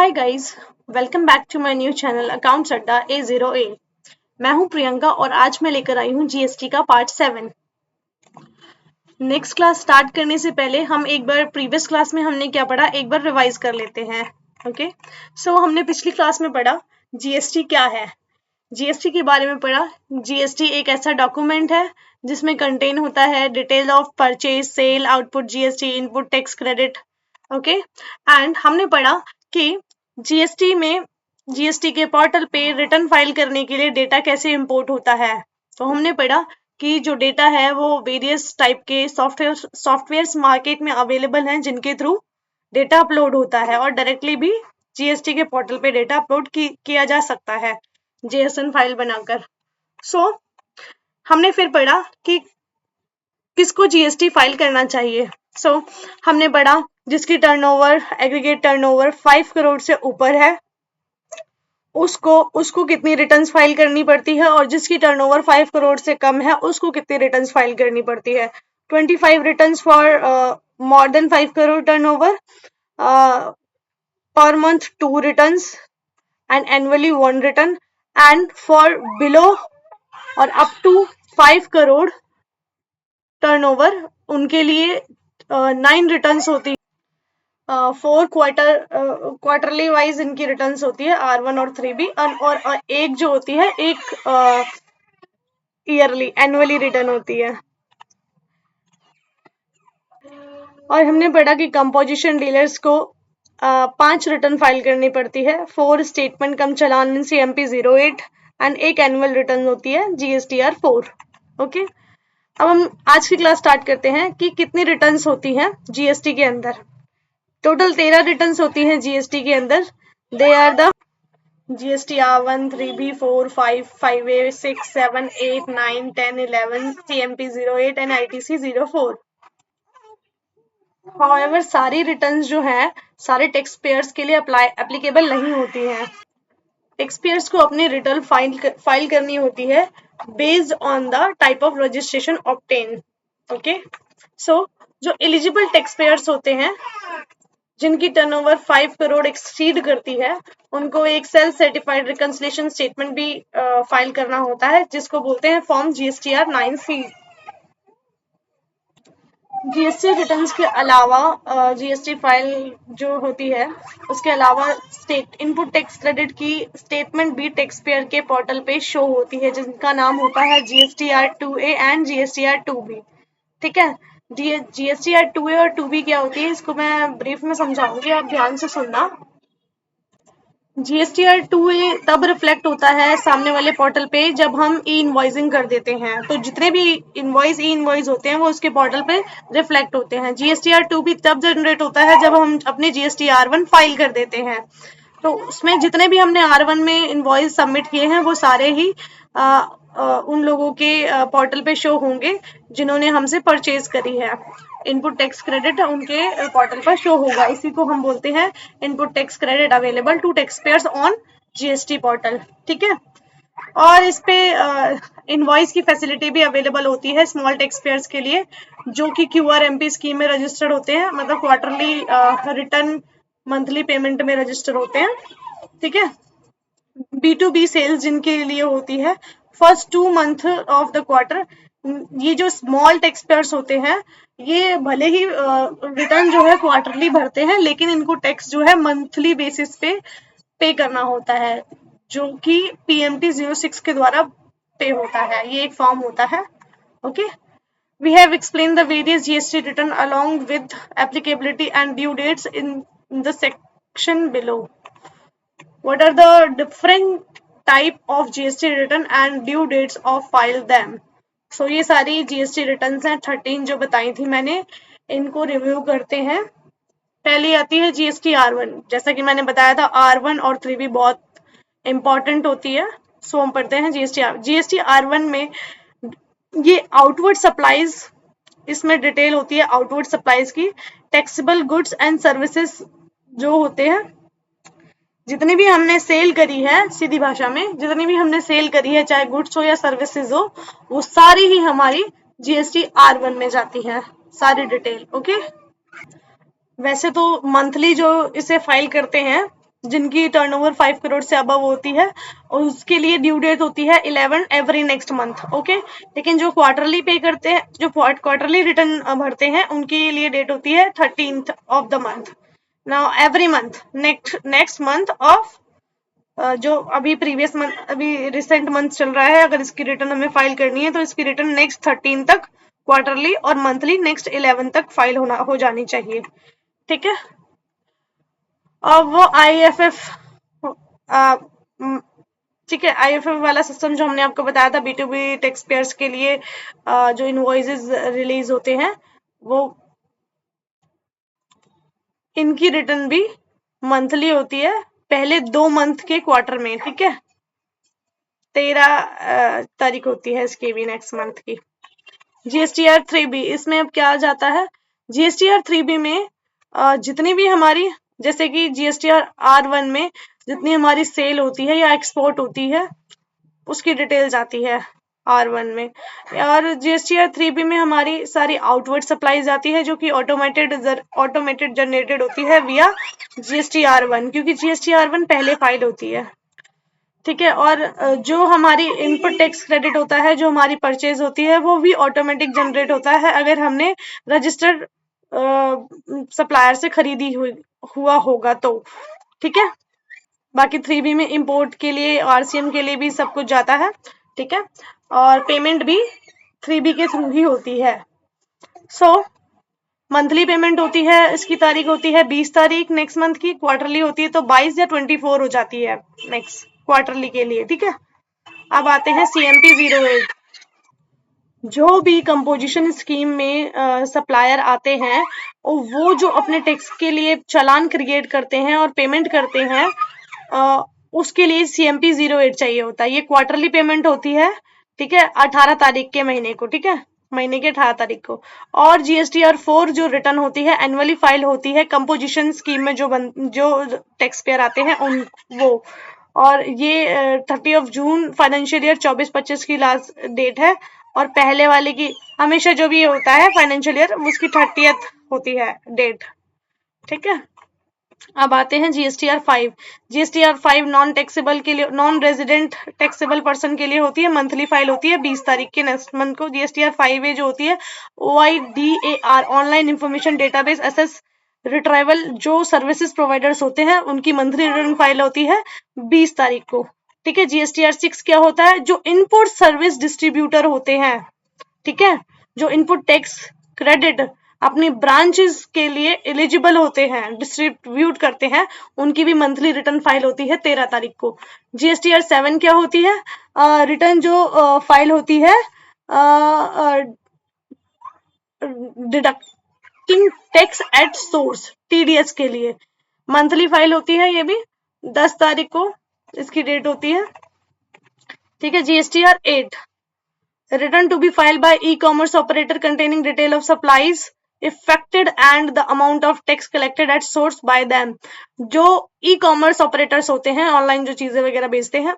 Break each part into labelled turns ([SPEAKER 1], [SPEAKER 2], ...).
[SPEAKER 1] Hi guys, welcome back to my new channel accounts अड्डा A0A। मैं हूं प्रियंका और आज मैं लेकर आई हूं जीएसटी का पार्ट 7। नेक्स्ट क्लास स्टार्ट करने से पहले हम एक बार प्रीवियस क्लास में हमने क्या पढ़ा एक बार रिवाइज कर लेते हैं। ओके, सो हमने पिछली क्लास में पढ़ा जीएसटी क्या है। जीएसटी के बारे में पढ़ा। जीएसटी एक ऐसा डॉक्यूमेंट है जिसमें कंटेन होता है detail of purchase, sale, output GST, input tax credit. Okay, and हमने पढ़ा कि जीएसटी के पोर्टल पे रिटर्न फाइल करने के लिए डेटा कैसे इंपोर्ट होता है। तो हमने पढ़ा कि जो डेटा है वो वेरियस टाइप के सॉफ्टवेयर्स मार्केट में अवेलेबल हैं जिनके थ्रू डेटा अपलोड होता है और डायरेक्टली भी जीएसटी के पोर्टल पे डेटा अपलोड किया जा सकता है जेएसएन फाइल बनाकर। सो हमने फिर पढ़ा कि किसको जीएसटी फाइल करना चाहिए। हमने पढ़ा जिसकी टर्नओवर एग्रीगेट टर्नओवर 5 करोड़ से ऊपर है उसको कितनी रिटर्न्स फाइल करनी पड़ती है, और जिसकी टर्नओवर 5 करोड़ से कम है उसको कितनी रिटर्न्स फाइल करनी पड़ती है। 25 returns for more than 5 crore turnover, per month 2 returns and annually 1 return, and for below or up to 5 crore turnover उनके लिए 9 रिटर्न्स होती है। 4 क्वार्टरली वाइज इनकी रिटर्न्स होती है R1 और 3B, और एक जो होती है एक ईयरली एनुअली रिटर्न होती है। और हमने पढ़ा कि कंपोजिशन डीलर्स को 5 रिटर्न फाइल करनी पड़ती है, 4 statement come challan in CMP 08 and एक एनुअल रिटर्न होती है GSTR 4। ओके, अब हम आज की क्लास स्टार्ट करते हैं कि कितनी रिटर्न्स होती हैं जीएसटी के अंदर। टोटल 13 रिटर्न्स होती हैं जीएसटी के अंदर। They are the GST R1, 3B, 4, 5, 5A, 6, 7, 8, 9, 10, 11, CMP 08 and ITC 04। However, सारी रिटर्न्स जो है सारे टैक्स पेयर्स के लिए एप्लीकेबल नहीं होती हैं। टैक्स पेयर्स को अपनी रिटर्न फाइल करनी होती है based on the type of registration obtain. Okay, so जो एलिजिबल टैक्स पेयर्स होते हैं जिनकी टर्नओवर 5 करोड़ एक्सीड करती है उनको एक सेल्फ सर्टिफाइड रिकंसिलिएशन स्टेटमेंट भी फाइल करना होता है जिसको बोलते हैं form GSTR 9C। GST returns के अलावा जीएसटी फाइल जो होती है उसके अलावा इनपुट टैक्स क्रेडिट की स्टेटमेंट भी टैक्स पेयर के पोर्टल पे शो होती है जिनका नाम होता है GSTR 2A and GSTR 2B। ठीक है, GSTR 2A और 2B क्या होती है इसको मैं ब्रीफ में समझाऊंगी, आप ध्यान से सुनना। GSTR 2A तब रिफ्लेक्ट होता है सामने वाले पोर्टल पे जब हम ई इनवॉइसिंग कर देते हैं, तो जितने भी ई इनवॉइस होते हैं वो उसके पोर्टल पे रिफ्लेक्ट होते हैं। GSTR 2B तब जनरेट होता है जब हम अपने GST R1 फाइल कर देते हैं, तो उसमें जितने भी हमने R1 में इनवॉइस सबमिट किए हैं वो सारे ही उन लोगों के पोर्टल पे शो होंगे जिन्होंने हमसे परचेज करी है। इनपुट टैक्स क्रेडिट उनके पोर्टल पर शो होगा, इसी को हम बोलते हैं input tax credit available to taxpayers on GST portal. ठीक है, और इस पे इनवॉइस की फैसिलिटी भी अवेलेबल होती है स्मॉल टैक्स पेयर्स के लिए जो कि QRMP स्कीम में रजिस्टर्ड होते हैं, मतलब क्वार्टरली रिटर्न मंथली पेमेंट में रजिस्टर होते हैं। ठीक है, B2B सेल्स जिनके लिए होती है first 2 month of the quarter. ये जो स्मॉल टैक्स पेयर्स होते हैं ये भले ही रिटर्न जो है क्वार्टरली भरते हैं लेकिन इनको टैक्स जो है मंथली बेसिस पे करना होता है जो कि PMT 06 के द्वारा पे होता है। ये एक फॉर्म होता है। Okay, we have explained the various GST return along with applicability and due dates in the section below. What are the different type of GST return and due dates of file them? So ये सारी GST returns हैं 13 जो बताई थी मैंने, इनको review करते हैं। पहली आती है GST R1। जैसा कि मैंने बताया था R1 और 3B बहुत इंपॉर्टेंट होती है, सो हम पढ़ते हैं GST R1 में ये आउटवर्ड सप्लाईज, इसमें डिटेल होती है आउटवर्ड सप्लाईज की। टैक्सेबल गुड्स एंड सर्विसेज जो होते हैं, जितनी भी हमने सेल करी है, सीधी भाषा में जितनी भी हमने सेल करी है चाहे गुड्स हो या सर्विसेज हो, वो सारी ही हमारी GST R1 में जाती है सारी डिटेल। ओके, वैसे तो मंथली जो इसे फाइल करते हैं जिनकी टर्नओवर 5 करोड़ से अबव होती है, और उसके लिए ड्यू डेट होती है 11 एवरी नेक्स्ट मंथ। ओके, लेकिन जो क्वार्टरली पे करते हैं, जो क्वार्टरली रिटर्न भरते हैं, उनके लिए डेट होती है 13th of the month. Now every month, next month of जो अभी प्रीवियस मंथ, अभी रिसेंट मंथ चल रहा है, अगर इसकी रिटर्न हमें फाइल करनी है तो इसकी रिटर्न नेक्स्ट 13 तक क्वार्टरली, और मंथली नेक्स्ट 11 तक फाइल हो जानी चाहिए। ठीक है, अब वो IFF, ठीक है, IFF वाला सिस्टम जो हमने आपको बताया था B2B टैक्स पेयर्स के लिए, जो इनवॉइसेस रिलीज होते हैं, वो इनकी रिटर्न भी मंथली होती है, पहले 2 मंथ के क्वार्टर में। ठीक है, 13 तारीख होती है इसकी भी नेक्स्ट मंथ की। GSTR 3B, इसमें अब क्या जाता है, GSTR 3B में जितनी भी हमारी, जैसे कि GSTR R1 में जितनी हमारी सेल होती है या एक्सपोर्ट होती है, उसकी डिटेल्स आती है R1 में, और GSTR 3B में हमारी सारी आउटवर्ड सप्लाईज आती है, जो कि ऑटोमेटेड जनरेटेड होती है विया GSTR1, क्योंकि GSTR1 पहले फाइल होती है। ठीक है, और जो हमारी इनपुट टैक्स क्रेडिट होता है, जो हमारी परचेज होती है, वो भी ऑटोमेटिक जनरेट होता है अगर हमने रजिस्टर्ड सप्लायर से खरीदी हुआ होगा तो। ठीक है, बाकी 3B में इंपोर्ट के लिए, RCM के लिए भी सब कुछ जाता है। ठीक है, और पेमेंट भी 3B के थ्रू ही होती है। सो मंथली पेमेंट होती है, इसकी तारीख होती है 20 तारीख नेक्स्ट मंथ की, क्वार्टरली होती है तो 22 या 24 हो जाती है नेक्स्ट क्वार्टरली के लिए। ठीक है, अब आते हैं CMP 08। जो भी कंपोजिशन स्कीम में सप्लायर आते हैं, वो जो अपने टैक्स के लिए चालान क्रिएट करते हैं और पेमेंट करते हैं, उसके लिए CMP 08 चाहिए होता है। ये क्वार्टरली पेमेंट होती है। ठीक है, 18 तारीख के महीने को। ठीक है, महीने के 18 तारीख को। और GSTR 4 जो रिटर्न होती है, एनुअली फाइल होती है कंपोजिशन स्कीम में जो टैक्स पेयर आते हैं उन वो, और ये 30 जून फाइनेंशियल ईयर 24-25 की लास्ट डेट है, और पहले वाले की हमेशा जो भी होता है फाइनेंशियल ईयर, उसकी 30th होती है डेट। ठीक है, अब आते हैं GSTR 5। GSTR 5 नॉन टैक्सेबल के लिए, नॉन रेजिडेंट टैक्सेबल पर्सन के लिए होती है, मंथली फाइल होती है 20 तारीख के नेक्स्ट मंथ को। GSTR 5A जो होती है, OIDAR online information database access retrieval, जो सर्विसेज प्रोवाइडर्स होते हैं, उनकी मंथली रिटर्न फाइल होती है 20 तारीख को। ठीक है, GSTR 6 क्या होता है, जो इनपुट सर्विस डिस्ट्रीब्यूटर होते हैं, ठीक है, जो इनपुट टैक्स क्रेडिट अपनी ब्रांचेस के लिए एलिजिबल होते हैं, डिस्ट्रीब्यूट करते हैं, उनकी भी मंथली रिटर्न फाइल होती है 13 तारीख को। GSTR 7 क्या होती है, रिटर्न जो फाइल होती है deducting tax at source, TDS के लिए मंथली फाइल होती है, ये भी 10 तारीख को इसकी डेट होती है। ठीक है, GSTR 8, return to be filed by e-commerce operator containing detail of supplies affected and the amount of tax collected at source by them। जो e-commerce operators होते हैं, ऑनलाइन जो चीजें वगैरह बेचते हैं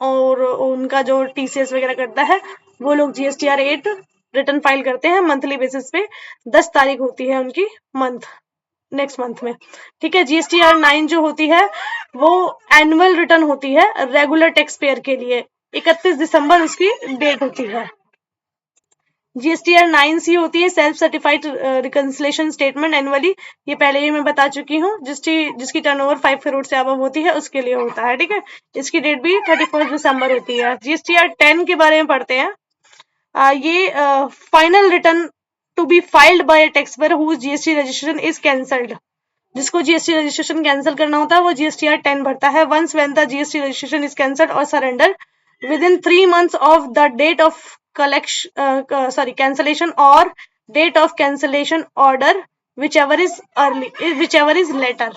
[SPEAKER 1] और उनका जो TCS वगैरह करता है, वो लोग GSTR 8 रिटर्न फाइल करते हैं मंथली बेसिस पे। 10 तारीख होती है उनकी नेक्स्ट मंथ में। ठीक है, GSTR 9 जो होती है, वो एनुअल रिटर्न होती है रेगुलर टैक्स पेयर के लिए, 31 दिसंबर उसकी डेट होती है। GSTR 9C होती है self certified reconciliation statement annually, ये पहले ही मैं बता चुकी हूँ, जिसकी टर्नओवर 5 करोड़ से अबव होती है, उसके लिए होता है। ठीक है, इसकी डेट भी 31 दिसंबर होती है। GSTR 10 के बारे में पढ़ते हैं। ये final return to be filed by a taxpayer whose GST registration is cancelled, जिसको GST रजिस्ट्रेशन कैंसिल करना होता है, वो GSTR 10 भरता है। Once when the GST registration is cancelled और surrender within 3 months of the date of cancellation or date of cancellation order, whichever is later,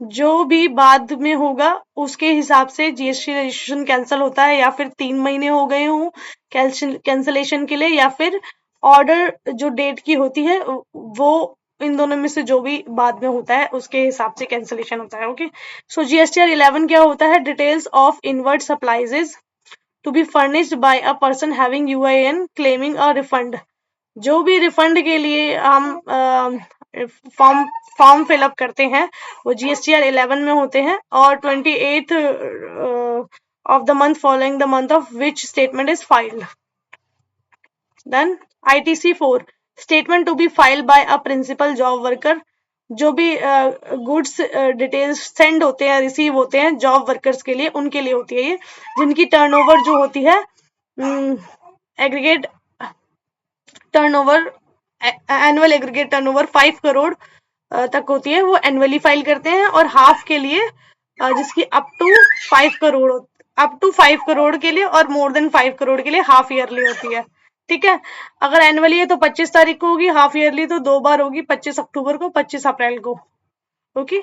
[SPEAKER 1] जो भी बाद में होगा उसके हिसाब से GST रजिस्ट्रेशन कैंसिल होता है, या फिर 3 महीने हो गए हों कैंसलेशन के लिए, या फिर ऑर्डर जो डेट की होती है, वो इन दोनों में से जो भी बाद में होता है उसके हिसाब से कैंसलेशन होता है। ओके, सो GSTR 11 क्या होता है, details of inward supplies to be furnished by a person having UIN claiming a refund. जो भी रिफंड के लिए हम फॉर्म फॉर्म फिलअप करते हैं वो GSTR 11 में होते हैं, और 28th of the month following the month of which statement is filed. Then ITC 4, statement to be filed by a principal job worker. जो भी गुड्स डिटेल्स सेंड होते हैं, रिसीव होते हैं जॉब वर्कर्स के लिए, उनके लिए होती है ये, जिनकी टर्नओवर जो होती है aggregate turnover, annual aggregate turnover 5 crore तक होती है, वो एनुअली फाइल करते हैं। और हाफ के लिए जिसकी अप टू 5 करोड़ के लिए और मोर देन 5 करोड़ के लिए हाफ ईयरली होती है। ठीक है, अगर एनुअली है तो 25 तारीख को होगी, हाफ ईयरली तो 2 बार होगी, 25 अक्टूबर को, 25 अप्रैल को। ओके,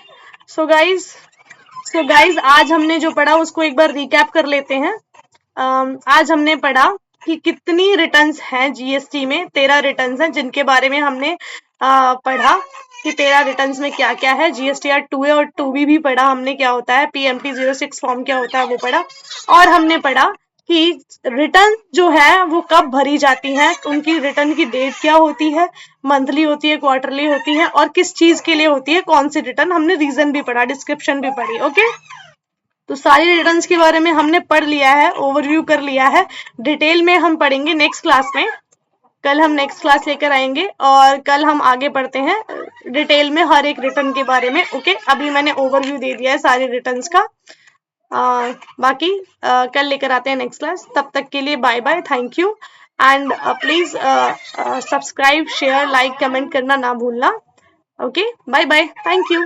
[SPEAKER 1] सो गाइज आज हमने जो पढ़ा उसको एक बार रिकैप कर लेते हैं। आज हमने पढ़ा कि कितनी रिटर्न्स हैं जीएसटी में, 13 रिटर्न्स हैं जिनके बारे में हमने पढ़ा कि 13 रिटर्न्स में क्या क्या है। GSTR 2A और 2B भी पढ़ा हमने, क्या होता है PMT 06 फॉर्म क्या होता है वो पढ़ा। और हमने पढ़ा कि रिटर्न जो है वो कब भरी जाती है, उनकी रिटर्न की डेट क्या होती है, मंथली होती है, क्वार्टरली होती है, और किस चीज के लिए होती है, कौन सी रिटर्न। हमने रीजन भी पढ़ा, डिस्क्रिप्शन भी पढ़ी। ओके, तो सारी रिटर्न्स के बारे में हमने पढ़ लिया है, ओवरव्यू कर लिया है। डिटेल में हम पढ़ेंगे नेक्स्ट क्लास में, कल हम नेक्स्ट क्लास लेकर आएंगे और कल हम आगे बढ़ते हैं डिटेल में हर एक रिटर्न के बारे में। ओके, अभी मैंने ओवरव्यू दे दिया है सारे रिटर्न्स का। बाकी कल लेकर आते हैं नेक्स्ट क्लास। तब तक के लिए bye bye, thank you, and please subscribe, share, like, comment करना ना भूलना। Okay, bye bye, thank you.